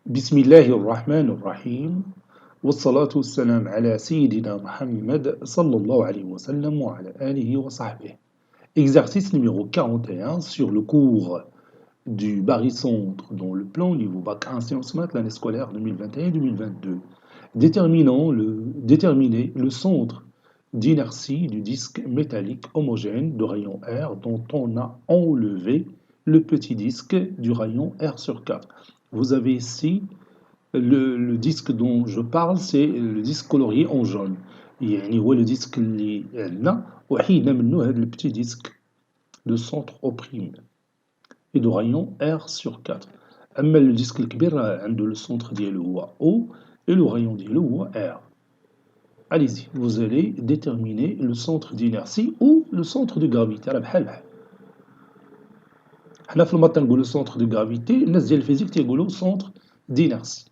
بسم الله الرحمن الرحيم والصلاة والسلام على سيدنا Mohammed sallallahu alayhi wa sallam wa ala alihi wa sahbihi. Exercice numéro 41 sur le cours du barycentre dans le plan niveau bac 1 sciences maths l'année scolaire 2021-2022. Déterminer le centre d'inertie du disque métallique homogène de rayon R dont on a enlevé le petit disque du rayon R sur 4. Vous avez ici le disque dont je parle, c'est le disque colorié en jaune. يعني هو le disque اللي عندنا وحيدنا منه هذا le petit disque de centre O' et de rayon R sur 4. أما le disque الكبير عنده le centre ديالو هو O et le rayon ديالو هو R. Allez-y, vous allez déterminer le centre d'inertie ou le centre de gravité. راه بحال بحال. حنا في الماط نقولوا centre de gravité، الناس ديال الفيزيك تيقولوا centre d'inertie.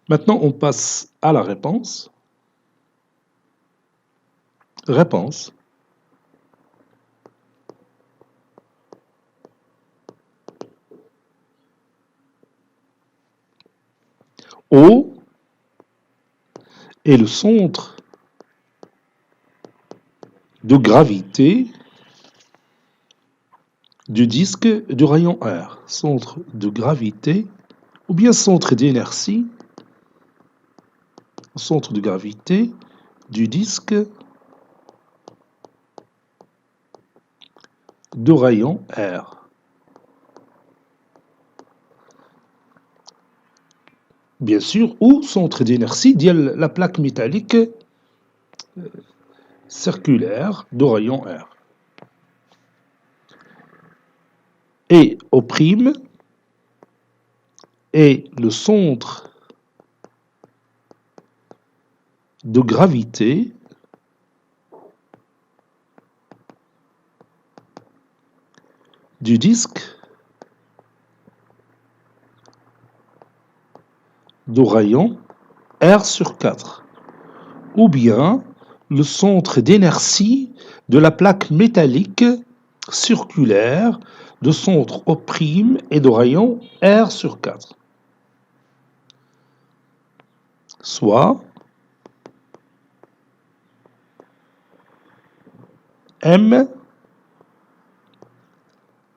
Maintenant, on passe à la réponse. Réponse. O est le centre de gravité du disque du rayon R. Centre de gravité ou bien centre d'inertie. Centre de gravité du disque de rayon R. Bien sûr, ou centre d'inertie de la plaque métallique circulaire de rayon R. Et O' est le centre de gravité du disque de rayon R sur 4, ou bien le centre d'inertie de la plaque métallique circulaire de centre O' et de rayon R sur 4. Soit M,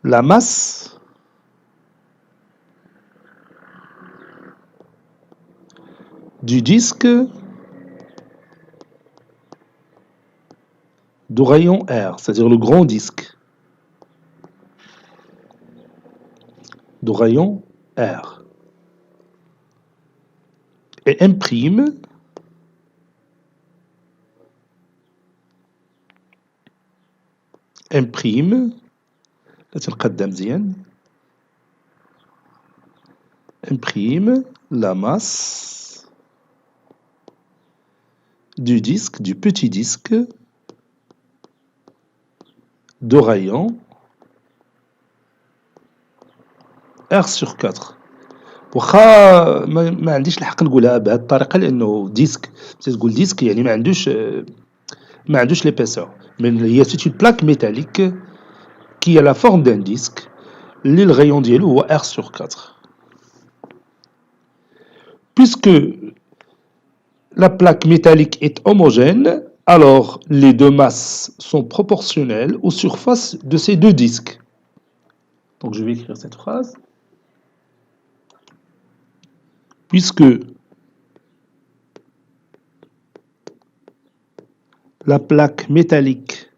la masse du disque de rayon R, c'est-à-dire le grand disque de rayon R. Et M', la masse du disque, du petit disque de rayon R sur 4. واخا ما عنديش الحق نقولها بهذه الطريقه لانه ديسك تقول ديسك يعني ما عندوش l'épaisseur. Mais il y a une plaque métallique qui a la forme d'un disque اللي le rayon ديالو هو R sur 4. Puisque la plaque métallique est homogène, alors les deux masses sont proportionnelles aux surfaces de ces deux disques. Donc je vais écrire cette phrase. Puisque la plaque métallique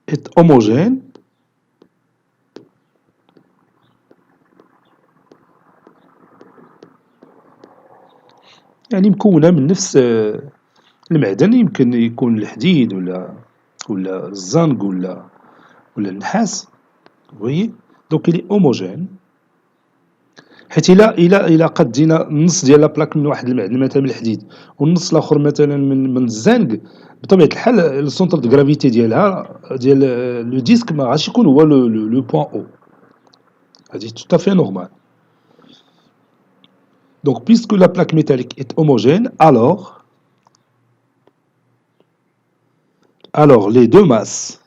est homogène, يعني مكونة من نفس المعدن، يمكن يكون الحديد ولا الزنق ولا النحاس. Vous voyez, donc il est homogène. حيت إلا قد دينا النص ديال لابلاك من واحد المعدن مثلا من الحديد والنص الآخر مثلا من الزنق، بطبيعة الحال السونتر دو غرافيتي ديال لو ديسك ما غاديش يكون هو لو بوان او. هادي tout à fait normal. Donc puisque la plaque métallique est homogène, alors Alors, les deux masses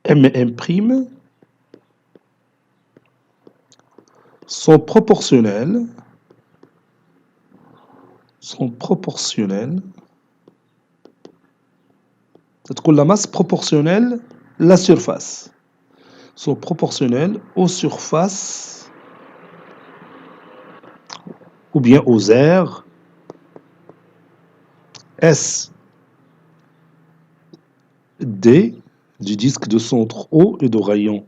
M et M' sont proportionnelles, تقول la masse proportionnelle la surface sont proportionnelles aux surfaces ou bien aux aires S, D du disque de centre O et de rayon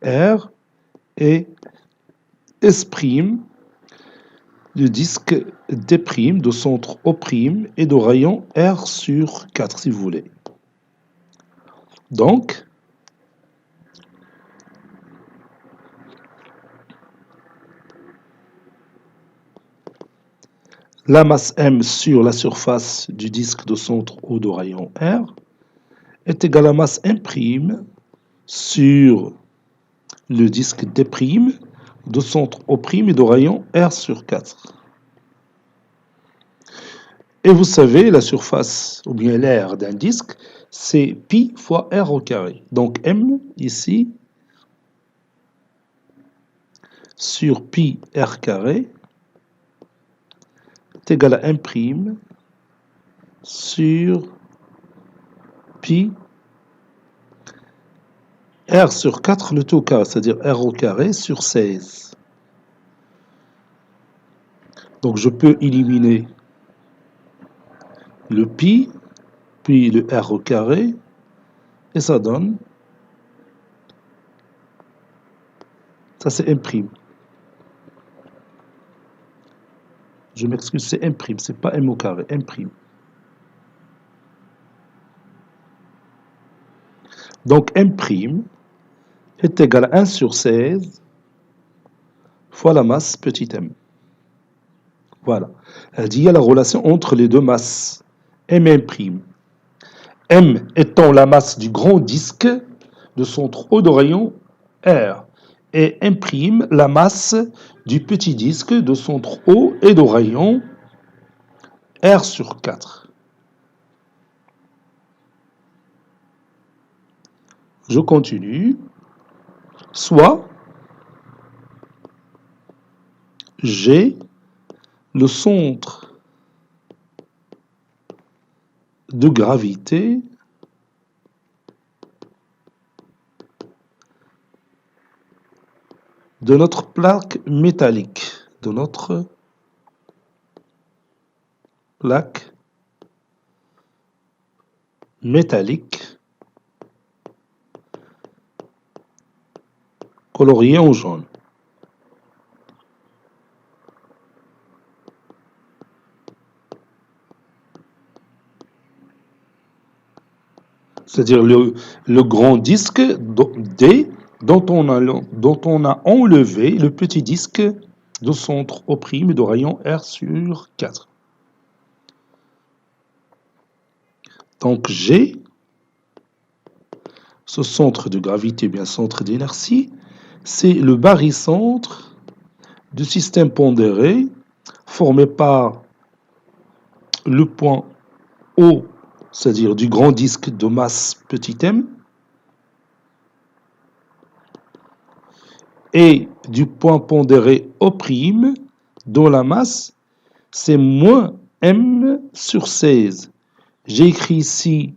R et S' du disque D' de centre O' et de rayon R sur 4 si vous voulez. Donc, la masse M sur la surface du disque de centre O de rayon R est égale à masse M' sur le disque D' de centre O' et de rayon R sur 4. Et vous savez, la surface, ou bien l'aire d'un disque, c'est pi fois R au carré. Donc M, ici, sur pi R carré, est égal à M' sur pi R sur 4, le tout au carré, c'est-à-dire R au carré sur 16. Donc je peux éliminer le pi, puis le R au carré, et ça donne, ça c'est M'. Je m'excuse, c'est M', c'est pas M au carré, M'. Donc M' est égal à 1 sur 16 fois la masse petit m. Voilà. Elle dit il y a la relation entre les deux masses, M et M'. M étant la masse du grand disque de centre O de rayon R. Et M' la masse du petit disque de centre O et de rayon R sur 4. Je continue. Soit G, le centre de gravité de notre plaque métallique, de notre plaque métallique coloriée en jaune. C'est-à-dire le grand disque D dont on a enlevé le petit disque de centre O' de rayon R sur 4. Donc G, ce centre de gravité, bien centre d'inertie, c'est le barycentre du système pondéré formé par le point O, c'est-à-dire du grand disque de masse petit m, et du point pondéré O', dont la masse, c'est moins m sur 16. J'ai écrit ici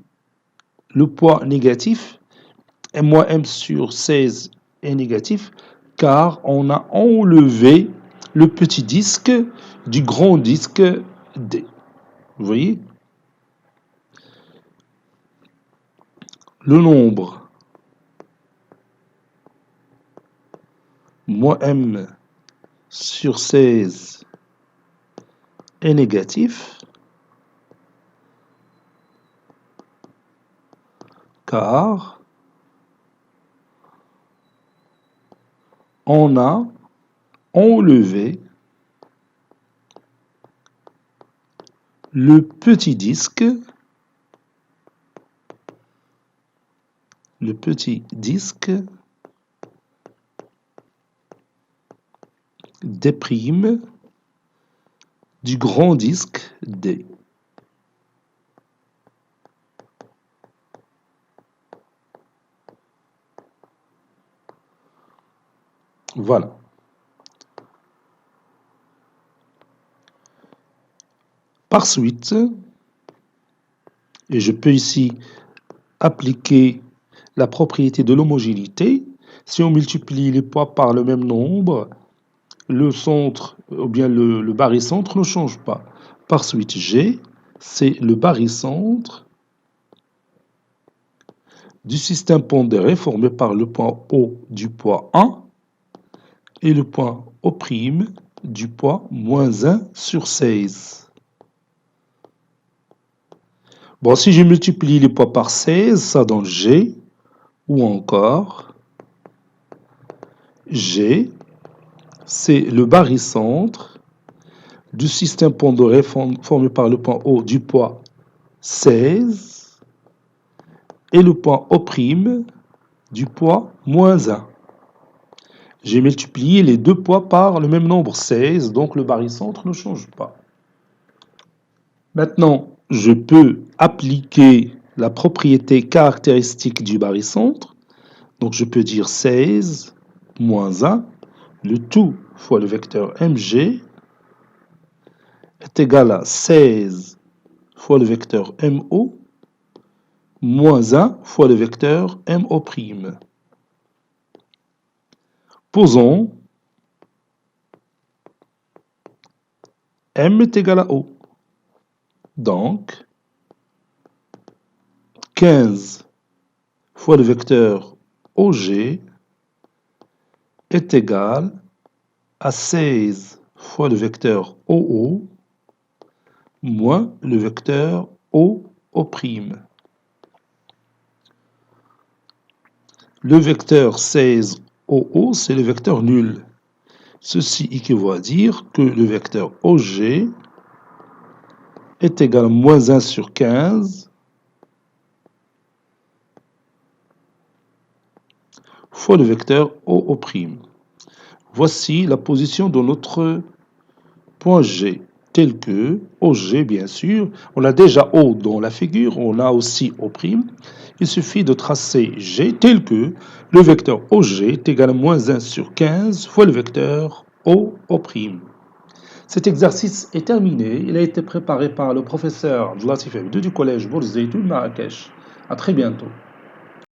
le poids négatif, et moins m sur 16 est négatif, car on a enlevé le petit disque du grand disque D. Vous voyez? Le nombre moins m sur 16 est négatif, car on a enlevé le petit disque D' du grand disque D. Voilà. Par suite, et je peux ici appliquer la propriété de l'homogénéité, si on multiplie les poids par le même nombre, le centre ou bien le barycentre ne change pas. Par suite, G, c'est le barycentre du système pondéré formé par le point O du poids 1 et le point O' du poids moins 1 sur 16. Bon, si je multiplie les poids par 16, ça donne G, ou encore G, c'est le barycentre du système pondéré formé par le point O du poids 16 et le point O' du poids moins 1. J'ai multiplié les deux poids par le même nombre, 16, donc le barycentre ne change pas. Maintenant, je peux appliquer la propriété caractéristique du barycentre. Donc je peux dire 16 moins 1, le tout fois le vecteur mg est égal à 16 fois le vecteur mo moins 1 fois le vecteur mo'. Posons m est égal à o. Donc, 15 fois le vecteur OG est égal à 16 fois le vecteur OO moins le vecteur OO'. Le vecteur 16 OO, c'est le vecteur nul. Ceci équivaut à dire que le vecteur OG est égal à moins 1 sur 15 fois le vecteur OO'. Voici la position de notre point G, tel que OG, bien sûr. On a déjà O dans la figure, on a aussi O'. Il suffit de tracer G tel que le vecteur OG est égal à moins 1 sur 15 fois le vecteur OO'. Cet exercice est terminé. Il a été préparé par le professeur Abdelatif Habidou du collège Bourz Zeytoun Marrakech. À très bientôt.